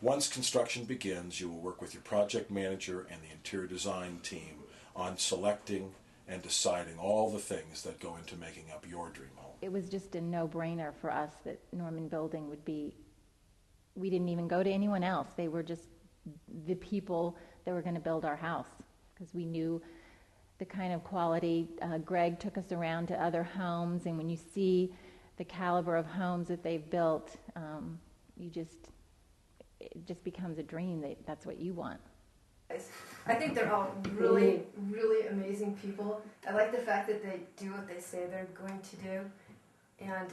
Once construction begins, you will work with your project manager and the interior design team on selecting and deciding all the things that go into making up your dream home. It was just a no-brainer for us that Norman Building would be, we didn't even go to anyone else. They were just the people that were going to build our house, because we knew the kind of quality. Greg took us around to other homes, and when you see the caliber of homes that they've built, it just becomes a dream. That's what you want. I think they're all really, really amazing people. I like the fact that they do what they say they're going to do. And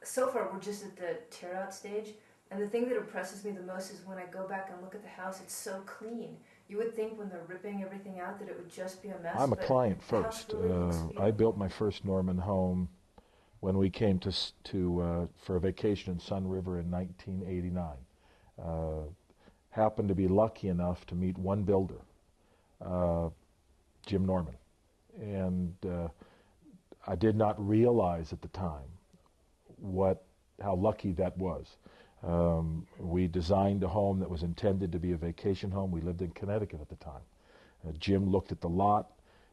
so far, we're just at the tear-out stage. And the thing that impresses me the most is when I go back and look at the house, it's so clean. You would think when they're ripping everything out that it would just be a mess. I'm a client first. I built my first Norman home when we came for a vacation in Sun River in 1989. Happened to be lucky enough to meet one builder, Jim Norman. And I did not realize at the time how lucky that was. We designed a home that was intended to be a vacation home. We lived in Connecticut at the time. Jim looked at the lot.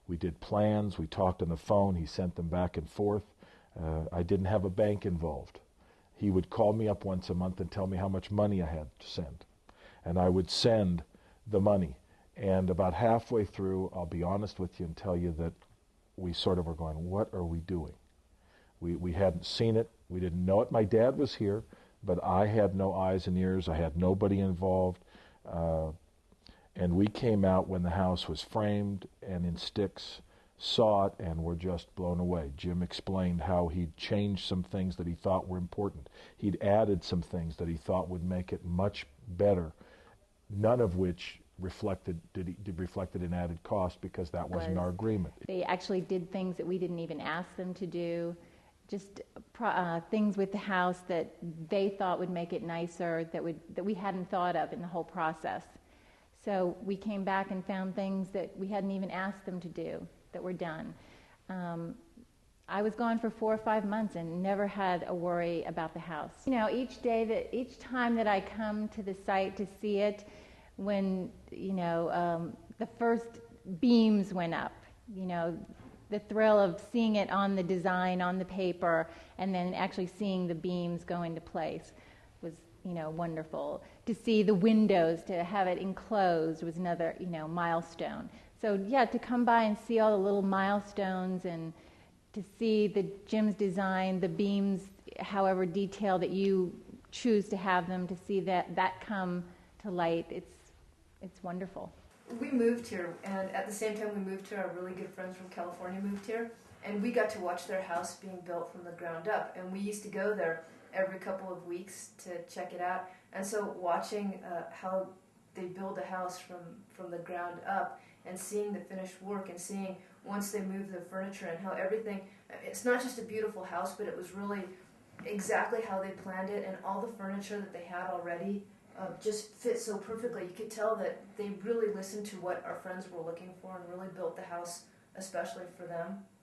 We did plans. We talked on the phone. He sent them back and forth. I didn't have a bank involved. He would call me up once a month and tell me how much money I had to send. And I would send the money. And about halfway through, I'll be honest with you and tell you that we sort of were going, what are we doing? We hadn't seen it. We didn't know it. My dad was here, but I had no eyes and ears. I had nobody involved. And we came out when the house was framed and in sticks, saw it, and were just blown away. Jim explained how he'd changed some things that he thought were important. He'd added some things that he thought would make it much better, none of which reflected in added cost, because that wasn't our agreement. They actually did things that we didn't even ask them to do, just things with the house that they thought would make it nicer, that we hadn't thought of in the whole process. So we came back and found things that we hadn't even asked them to do that were done. I was gone for 4 or 5 months and never had a worry about the house. You know, each time that I come to the site to see it, when, the first beams went up, the thrill of seeing it on the design, on the paper, and then actually seeing the beams go into place was, wonderful. To see the windows, to have it enclosed was another, milestone. So yeah, to come by and see all the little milestones and to see Jim's design, the beams, however detailed that you choose to have them, to see that come to light, it's wonderful. We moved here, and at the same time we moved here, our really good friends from California moved here, and we got to watch their house being built from the ground up. And we used to go there every couple of weeks to check it out. And so watching how they build a house from the ground up and seeing the finished work and seeing once they move the furniture and how everything, it's not just a beautiful house, but it was really exactly how they planned it, and all the furniture that they had already just fit so perfectly. You could tell that they really listened to what our friends were looking for and really built the house especially for them.